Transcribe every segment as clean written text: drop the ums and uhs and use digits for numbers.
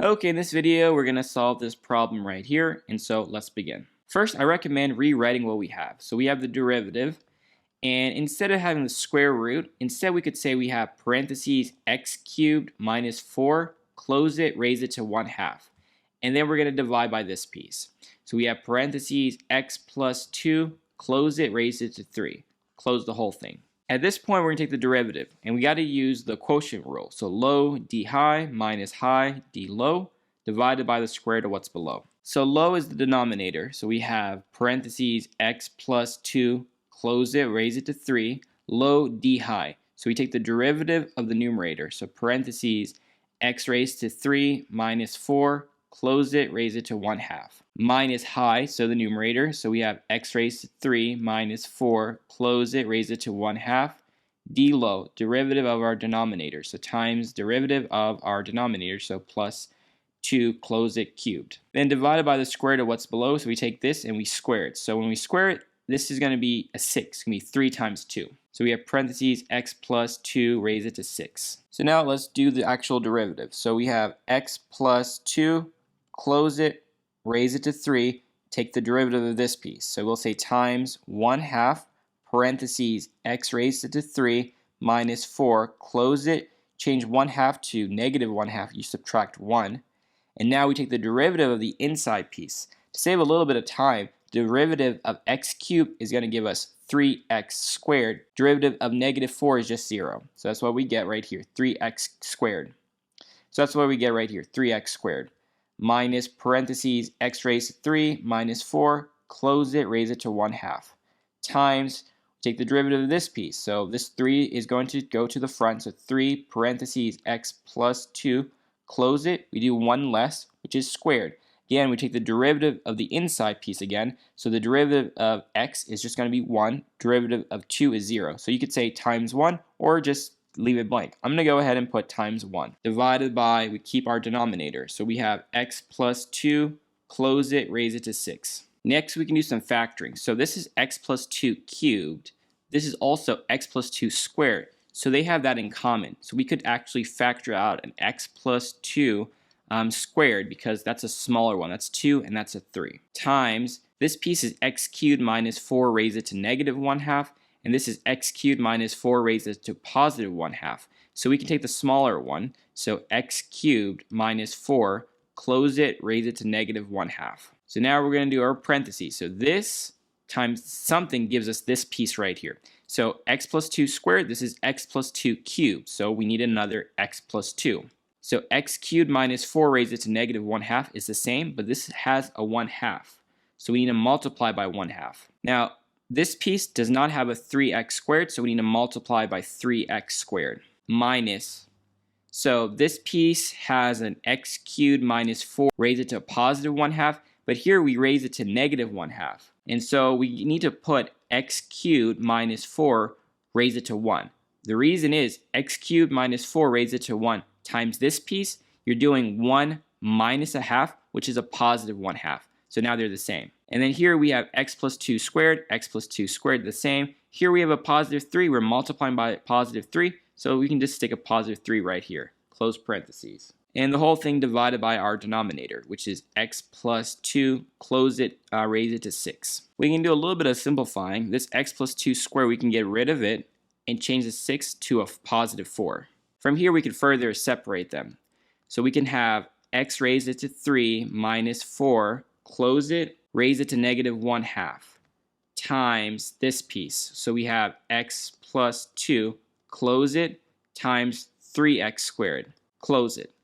Okay, in this video, we're going to solve this problem right here, and so let's begin. First, I recommend rewriting what we have. So we have the derivative, and instead of having the square root, instead we could say we have parentheses x cubed minus 4, close it, raise it to 1/2. And then we're going to divide by this piece. So we have parentheses x plus 2, close it, raise it to 3. Close the whole thing. At this point, we're going to take the derivative, and we got to use the quotient rule. So low d high minus high d low divided by the square root of what's below. So low is the denominator, so we have parentheses x plus 2, close it, raise it to 3, low d high. So we take the derivative of the numerator, so parentheses x raised to 3 minus 4, close it, raise it to 1/2. Minus high, so the numerator, so we have x raised to 3 minus 4, close it, raise it to 1/2. D low, derivative of our denominator, so times derivative of our denominator, so plus 2, close it, cubed. Then divided by the square root of what's below, so we take this and we square it. So when we square it, this is going to be a 6, it's going to be 3 times 2. So we have parentheses x plus 2, raise it to 6. So now let's do the actual derivative. So we have x plus 2, close it, raise it to 3, take the derivative of this piece. So we'll say times 1/2, parentheses x raised to 3 minus 4, close it, change 1/2 to negative 1/2, you subtract 1. And now we take the derivative of the inside piece. To save a little bit of time, derivative of x cubed is going to give us 3x squared. Derivative of negative 4 is just 0. So that's what we get right here, 3x squared. So that's what we get right here, 3x squared. Minus parentheses x raised to 3 minus 4, close it, raise it to 1/2. Times, take the derivative of this piece. So this 3 is going to go to the front. So 3 parentheses x plus 2, close it. We do 1 less, which is squared. Again, we take the derivative of the inside piece again. So the derivative of x is just going to be 1. Derivative of 2 is 0. So you could say times 1 or just leave it blank. I'm going to go ahead and put times 1. Divided by, we keep our denominator. So we have x plus 2, close it, raise it to 6. Next, we can do some factoring. So this is x plus 2 cubed. This is also x plus 2 squared. So they have that in common. So we could actually factor out an x plus 2 squared because that's a smaller one. That's 2 and that's a 3. Times, this piece is x cubed minus 4, raise it to negative 1/2. And this is x cubed minus 4 raised to positive 1/2. So we can take the smaller one. So x cubed minus 4, close it, raise it to negative 1/2. So now we're going to do our parentheses. So this times something gives us this piece right here. So x plus 2 squared, this is x plus 2 cubed. So we need another x plus 2. So x cubed minus 4 raised to negative 1/2 is the same, but this has a 1/2. So we need to multiply by 1/2. Now, this piece does not have a 3x squared, so we need to multiply by 3x squared. Minus, so this piece has an x cubed minus 4, raise it to a positive 1/2, but here we raise it to negative 1/2. And so we need to put x cubed minus 4, raise it to 1. The reason is x cubed minus 4, raise it to 1 times this piece, you're doing 1 minus 1/2, which is a positive 1/2. So now they're the same. And then here we have x plus 2 squared, x plus 2 squared, the same. Here we have a positive 3, we're multiplying by positive 3, so we can just stick a positive 3 right here, close parentheses. And the whole thing divided by our denominator, which is x plus 2, close it, raise it to 6. We can do a little bit of simplifying. This x plus 2 squared, we can get rid of it and change the 6 to a positive 4. From here, we can further separate them. So we can have x raised it to 3 minus 4, close it, raise it to negative 1/2, times this piece. So we have x plus 2, close it, times 3x squared, close it,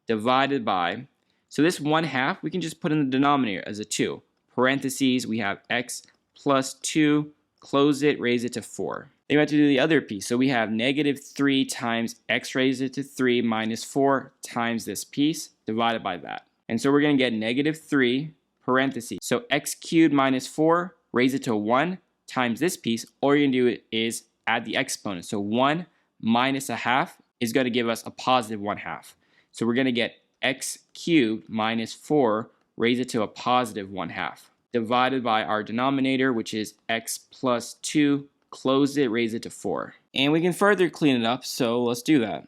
divided by, so this 1/2, we can just put in the denominator as a 2. Parentheses, we have x plus 2, close it, raise it to 4. Then we have to do the other piece. So we have negative 3 times x raised it to 3 minus 4 times this piece, divided by that. And so we're going to get negative 3, parentheses. So x cubed minus 4, raise it to 1 times this piece. All you're going to do is add the exponent. So 1 minus 1/2 is going to give us a positive 1/2. So we're going to get x cubed minus 4, raise it to a positive 1/2. Divided by our denominator, which is x plus 2, close it, raise it to 4. And we can further clean it up, so let's do that.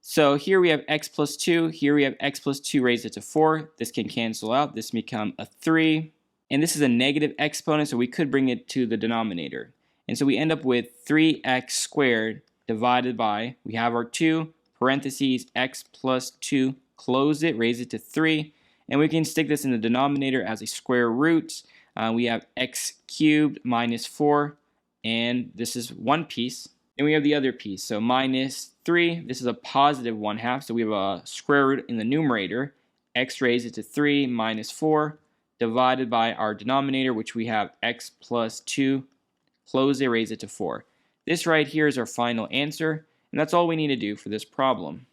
So here we have x plus 2, here we have x plus 2 raised it to 4. This can cancel out, this become a 3. And this is a negative exponent, so we could bring it to the denominator. And so we end up with 3x squared divided by, we have our 2, parentheses, x plus 2, close it, raise it to 3. And we can stick this in the denominator as a square root. We have x cubed minus 4, and this is one piece. And we have the other piece, so minus 3, this is a positive 1/2, so we have a square root in the numerator, x raised it to 3 minus 4, divided by our denominator, which we have x plus 2, close it, raise it to 4. This right here is our final answer, and that's all we need to do for this problem.